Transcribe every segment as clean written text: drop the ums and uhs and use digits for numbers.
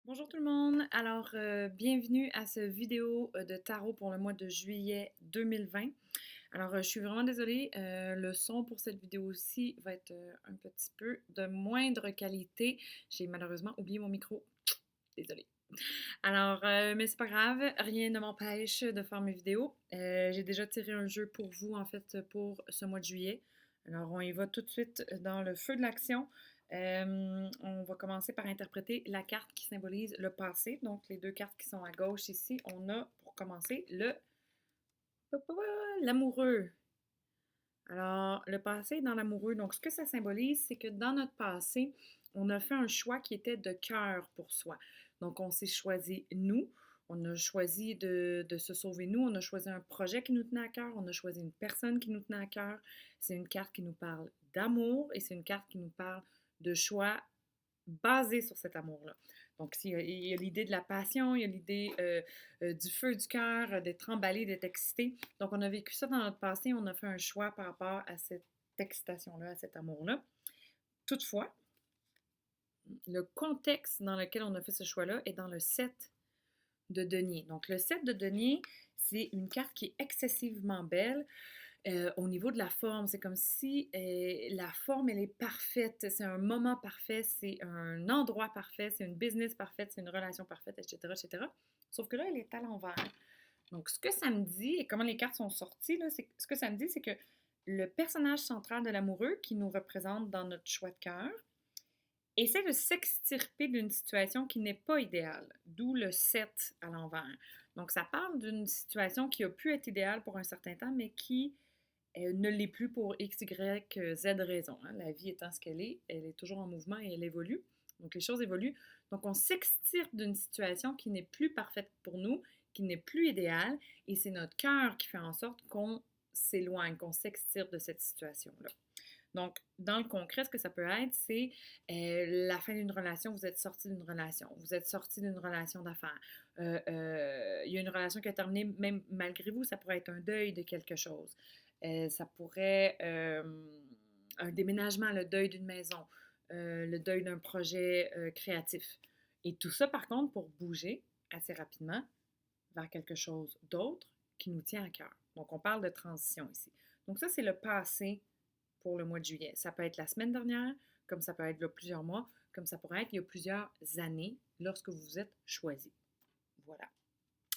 Bonjour tout le monde. Alors, bienvenue à cette vidéo de tarot pour le mois de juillet 2020. Alors, je suis vraiment désolée, le son pour cette vidéo-ci va être un petit peu de moindre qualité. J'ai malheureusement oublié mon micro. Désolée. Alors, mais c'est pas grave, rien ne m'empêche de faire mes vidéos. J'ai déjà tiré un jeu pour vous, en fait, pour ce mois de juillet. Alors, on y va tout de suite dans le feu de l'action. On va commencer par interpréter la carte qui symbolise le passé. Donc, les deux cartes qui sont à gauche ici, on a pour commencer l'amoureux. Alors, le passé dans l'amoureux. Donc, ce que ça symbolise, c'est que dans notre passé, on a fait un choix qui était de cœur pour soi. Donc, on s'est choisi nous. On a choisi de se sauver nous. On a choisi un projet qui nous tenait à cœur. On a choisi une personne qui nous tenait à cœur. C'est une carte qui nous parle d'amour et c'est une carte qui nous parle de choix basés sur cet amour-là. Donc, il y a l'idée de la passion, il y a l'idée du feu du cœur, d'être emballé, d'être excité. Donc, on a vécu ça dans notre passé, on a fait un choix par rapport à cette excitation-là, à cet amour-là. Toutefois, le contexte dans lequel on a fait ce choix-là est dans le 7 de denier. Donc, le 7 de denier, c'est une carte qui est excessivement belle. Au niveau de la forme, c'est comme si la forme, elle est parfaite. C'est un moment parfait, c'est un endroit parfait, c'est une business parfaite, c'est une relation parfaite, etc., etc. Sauf que là, elle est à l'envers. Donc, ce que ça me dit, et comment les cartes sont sorties, là, ce que ça me dit, c'est que le personnage central de l'amoureux qui nous représente dans notre choix de cœur essaie de s'extirper d'une situation qui n'est pas idéale, d'où le 7 à l'envers. Donc, ça parle d'une situation qui a pu être idéale pour un certain temps, mais qui ne l'est plus pour X, Y, Z raison. Hein. La vie étant ce qu'elle est, elle est toujours en mouvement et elle évolue. Donc, les choses évoluent. Donc, on s'extirpe d'une situation qui n'est plus parfaite pour nous, qui n'est plus idéale, et c'est notre cœur qui fait en sorte qu'on s'éloigne, qu'on s'extirpe de cette situation-là. Donc, dans le concret, ce que ça peut être, c'est la fin d'une relation, vous êtes sorti d'une relation, vous êtes sorti d'une relation d'affaires. Il y a une relation qui a terminé, même malgré vous, ça pourrait être un deuil de quelque chose. Ça pourrait un déménagement, le deuil d'une maison, le deuil d'un projet créatif. Et tout ça, par contre, pour bouger assez rapidement vers quelque chose d'autre qui nous tient à cœur. Donc, on parle de transition ici. Donc, ça, c'est le passé pour le mois de juillet. Ça peut être la semaine dernière, comme ça peut être là, plusieurs mois, comme ça pourrait être il y a plusieurs années lorsque vous vous êtes choisi. Voilà.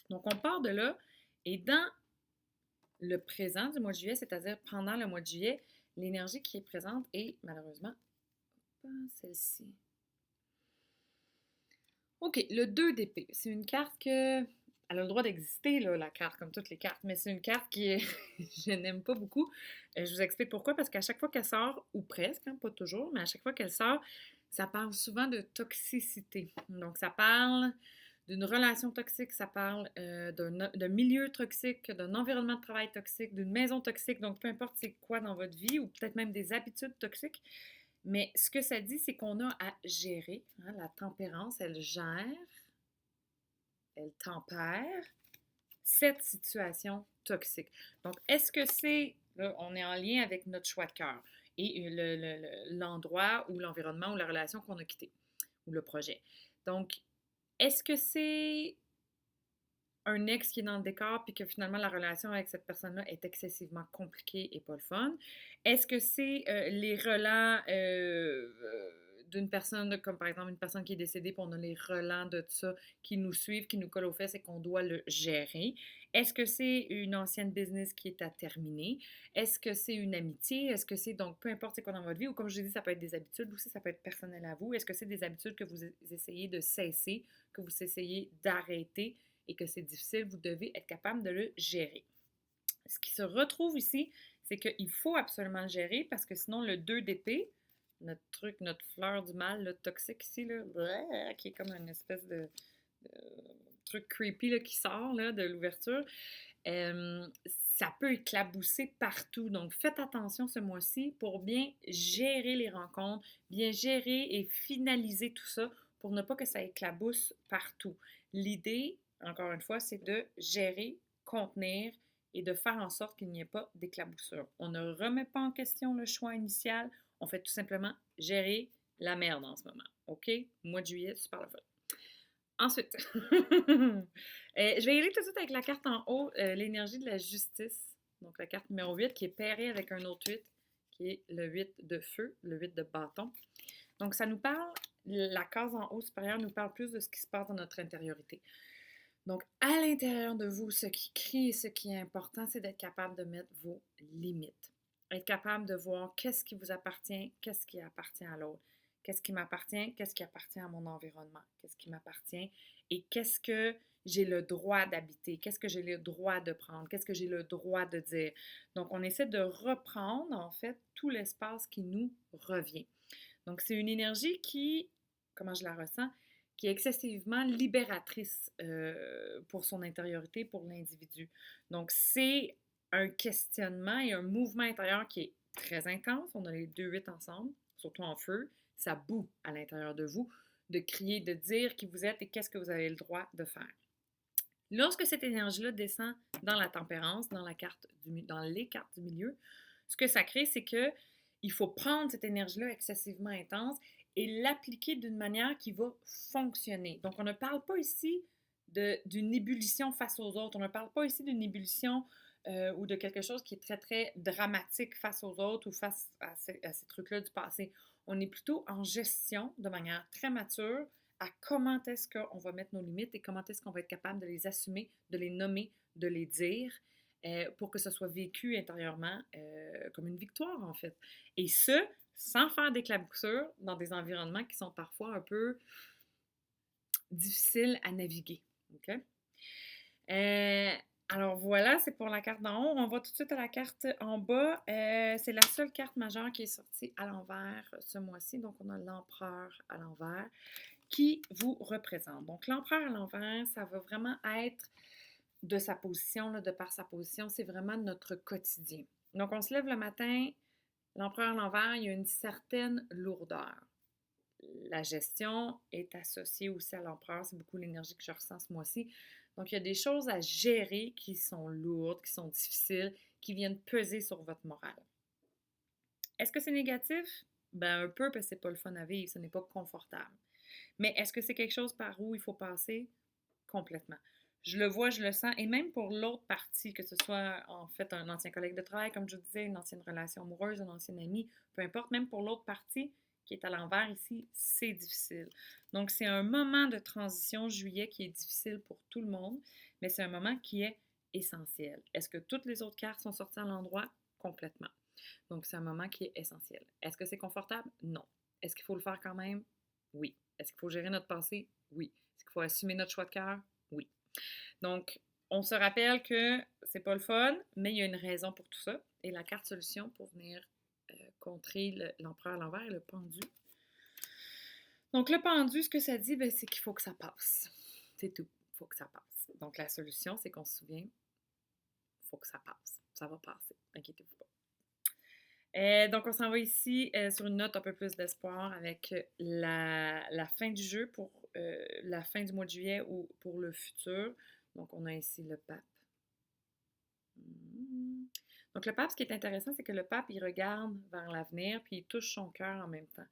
Donc, on part de là et dans le présent du mois de juillet, c'est-à-dire pendant le mois de juillet, l'énergie qui est présente est malheureusement pas celle-ci. OK, le 2 d'épée. C'est une carte que. Elle a le droit d'exister, là, la carte, comme toutes les cartes, mais c'est une carte qui est. Je n'aime pas beaucoup. Je vous explique pourquoi, parce qu'à chaque fois qu'elle sort, ou presque, hein, pas toujours, mais à chaque fois qu'elle sort, ça parle souvent de toxicité. Donc, ça parle d'une relation toxique, ça parle d'un milieu toxique, d'un environnement de travail toxique, d'une maison toxique, donc peu importe c'est quoi dans votre vie, ou peut-être même des habitudes toxiques. Mais ce que ça dit, c'est qu'on a à gérer. Hein, la tempérance, elle gère, elle tempère cette situation toxique. Donc, est-ce que c'est, là, on est en lien avec notre choix de cœur et l'endroit ou l'environnement ou la relation qu'on a quitté ou le projet. Donc, est-ce que c'est un ex qui est dans le décor puis que finalement la relation avec cette personne-là est excessivement compliquée et pas le fun? Est-ce que c'est les relents d'une personne, comme par exemple une personne qui est décédée, puis on a les relents de ça qui nous suivent, qui nous collent aux fesses et qu'on doit le gérer? Est-ce que c'est une ancienne business qui est à terminer? Est-ce que c'est une amitié? Est-ce que c'est donc peu importe c'est quoi dans votre vie? Ou comme je l'ai dit, ça peut être des habitudes aussi, ça peut être personnel à vous. Est-ce que c'est des habitudes que vous essayez de cesser, que vous essayez d'arrêter? Et que c'est difficile, vous devez être capable de le gérer. Ce qui se retrouve ici, c'est qu'il faut absolument le gérer parce que sinon, le 2 d'épée, notre truc, notre fleur du mal, le toxique ici, là, qui est comme une espèce de truc creepy là, qui sort là, de l'ouverture, ça peut éclabousser partout. Donc, faites attention ce mois-ci pour bien gérer les rencontres, bien gérer et finaliser tout ça pour ne pas que ça éclabousse partout. L'idée, encore une fois, c'est de gérer, contenir et de faire en sorte qu'il n'y ait pas d'éclaboussure. On ne remet pas en question le choix initial, on fait tout simplement gérer la merde en ce moment. OK? Mois de juillet, super le fun. Ensuite, je vais y aller tout de suite avec la carte en haut, l'énergie de la justice. Donc, la carte numéro 8 qui est pairée avec un autre 8 qui est le 8 de feu, le 8 de bâton. Donc, ça nous parle, la case en haut supérieure nous parle plus de ce qui se passe dans notre intériorité. Donc, à l'intérieur de vous, ce qui crie et ce qui est important, c'est d'être capable de mettre vos limites. Être capable de voir qu'est-ce qui vous appartient, qu'est-ce qui appartient à l'autre. Qu'est-ce qui m'appartient, qu'est-ce qui appartient à mon environnement, qu'est-ce qui m'appartient et qu'est-ce que j'ai le droit d'habiter, qu'est-ce que j'ai le droit de prendre, qu'est-ce que j'ai le droit de dire. Donc, on essaie de reprendre, en fait, tout l'espace qui nous revient. Donc, c'est une énergie qui, comment je la ressens, qui est excessivement libératrice pour son intériorité, pour l'individu. Donc, c'est un questionnement et un mouvement intérieur qui est très intense. On a les deux huit ensemble, surtout en feu. Ça boue à l'intérieur de vous de crier, de dire qui vous êtes et qu'est-ce que vous avez le droit de faire. Lorsque cette énergie-là descend dans la tempérance, dans les cartes du milieu, ce que ça crée, c'est que il faut prendre cette énergie-là excessivement intense et l'appliquer d'une manière qui va fonctionner. Donc, on ne parle pas ici d'une ébullition face aux autres. On ne parle pas ici d'une ébullition ou de quelque chose qui est très, très dramatique face aux autres ou face à ces trucs-là du passé. On est plutôt en gestion de manière très mature à comment est-ce qu'on va mettre nos limites et comment est-ce qu'on va être capable de les assumer, de les nommer, de les dire pour que ce soit vécu intérieurement comme une victoire, en fait. Et ce, sans faire d'éclaboussures dans des environnements qui sont parfois un peu difficiles à naviguer. OK? Alors voilà, c'est pour la carte d'en haut. On va tout de suite à la carte en bas. C'est la seule carte majeure qui est sortie à l'envers ce mois-ci. Donc, on a l'empereur à l'envers qui vous représente. Donc, l'empereur à l'envers, ça va vraiment être de sa position, là, de par sa position, c'est vraiment notre quotidien. Donc, on se lève le matin, l'empereur à l'envers, il y a une certaine lourdeur. La gestion est associée aussi à l'empereur, c'est beaucoup l'énergie que je ressens ce mois-ci. Donc, il y a des choses à gérer qui sont lourdes, qui sont difficiles, qui viennent peser sur votre morale. Est-ce que c'est négatif? Ben, un peu, parce que c'est pas le fun à vivre, ce n'est pas confortable. Mais est-ce que c'est quelque chose par où il faut passer? Complètement. Je le vois, je le sens, et même pour l'autre partie, que ce soit en fait un ancien collègue de travail, comme je vous disais, une ancienne relation amoureuse, un ancien ami, peu importe, même pour l'autre partie qui est à l'envers ici, c'est difficile. Donc, c'est un moment de transition juillet qui est difficile pour tout le monde, mais c'est un moment qui est essentiel. Est-ce que toutes les autres cartes sont sorties à l'endroit? Complètement. Donc, c'est un moment qui est essentiel. Est-ce que c'est confortable? Non. Est-ce qu'il faut le faire quand même? Oui. Est-ce qu'il faut gérer notre passé? Oui. Est-ce qu'il faut assumer notre choix de cœur? Oui. Donc, on se rappelle que c'est pas le fun, mais il y a une raison pour tout ça. Et la carte solution pour venir contrer l'empereur à l'envers est le pendu. Donc, le pendu, ce que ça dit, ben, c'est qu'il faut que ça passe. C'est tout. Il faut que ça passe. Donc, la solution, c'est qu'on se souvient, il faut que ça passe. Ça va passer. Inquiétez-vous pas. Donc, on s'en va ici sur une note un peu plus d'espoir avec la fin du jeu pour la fin du mois de juillet ou pour le futur. Donc, on a ici le pape. Donc, le pape, ce qui est intéressant, c'est que le pape, il regarde vers l'avenir puis il touche son cœur en même temps.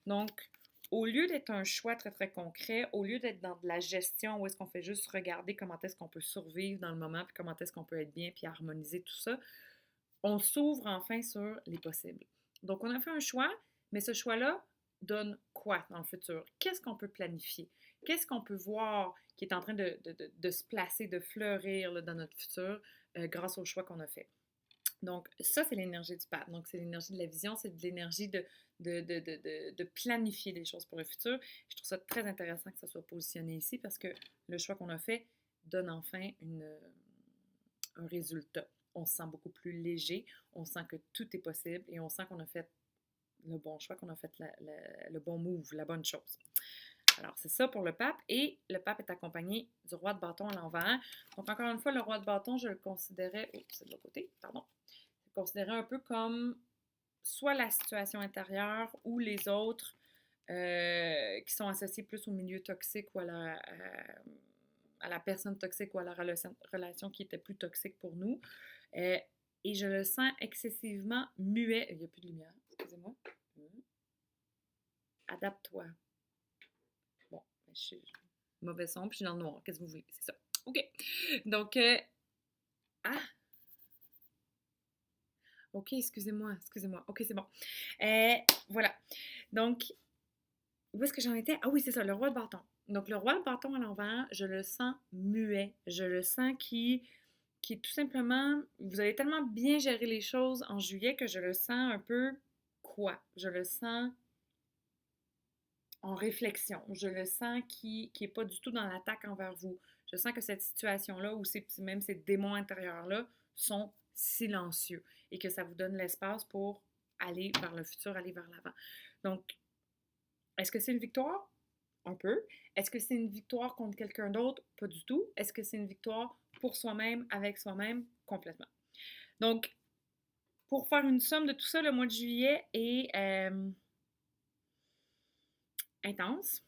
Donc, au lieu d'être un choix très, très concret, au lieu d'être dans de la gestion où est-ce qu'on fait juste regarder comment est-ce qu'on peut survivre dans le moment puis comment est-ce qu'on peut être bien puis harmoniser tout ça, on s'ouvre enfin sur les possibles. Donc, on a fait un choix, mais ce choix-là donne quoi dans le futur? Qu'est-ce qu'on peut planifier? Qu'est-ce qu'on peut voir qui est en train de se placer, de fleurir là, dans notre futur grâce au choix qu'on a fait? Donc, ça, c'est l'énergie du pape. Donc, c'est l'énergie de la vision, c'est de l'énergie de planifier des choses pour le futur. Je trouve ça très intéressant que ça soit positionné ici parce que le choix qu'on a fait donne enfin un résultat. On se sent beaucoup plus léger, on sent que tout est possible et on sent qu'on a fait le bon choix, qu'on a fait le bon move, la bonne chose. Alors, c'est ça pour le pape. Et le pape est accompagné du roi de bâton à l'envers. Donc, encore une fois, le roi de bâton, je le considérais... Oh, c'est de l'autre côté, pardon. Je le considérais un peu comme soit la situation intérieure ou les autres qui sont associés plus au milieu toxique ou à la personne toxique ou à la relation qui était plus toxique pour nous. Et je le sens excessivement muet. Il n'y a plus de lumière, excusez-moi. Adapte-toi. Bon, Mauvais son, puis je suis dans le noir. Qu'est-ce que vous voulez? C'est ça. OK. Donc, ah! OK, excusez-moi, excusez-moi. OK, c'est bon. Euh, voilà. Donc, où est-ce que j'en étais? Ah oui, c'est ça, le roi de bâton. Donc, le roi de bâton à l'envers, je le sens muet. Je le sens qui est tout simplement. Vous avez tellement bien géré les choses en juillet que je le sens un peu quoi? Je le sens en réflexion. Je le sens qui est pas du tout dans l'attaque envers vous. Je sens que cette situation-là, ou même ces démons intérieurs-là, sont silencieux et que ça vous donne l'espace pour aller vers le futur, aller vers l'avant. Donc, est-ce que c'est une victoire? Un peu. Est-ce que c'est une victoire contre quelqu'un d'autre? Pas du tout. Est-ce que c'est une victoire pour soi-même, avec soi-même? Complètement. Donc, pour faire une somme de tout ça, le mois de juillet est intense,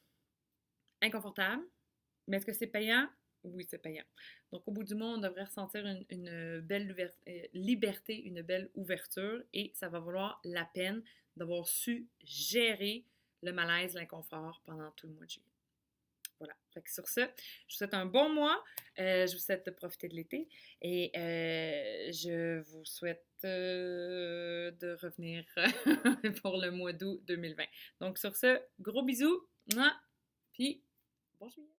inconfortable, mais est-ce que c'est payant? Oui, c'est payant. Donc, au bout du mois, on devrait ressentir une belle liberté, une belle ouverture et ça va valoir la peine d'avoir su gérer le malaise, l'inconfort pendant tout le mois de juillet. Voilà. Fait que sur ce, je vous souhaite un bon mois. Je vous souhaite de profiter de l'été et je vous souhaite de revenir pour le mois d'août 2020. Donc sur ce, gros bisous. Puis bon juillet.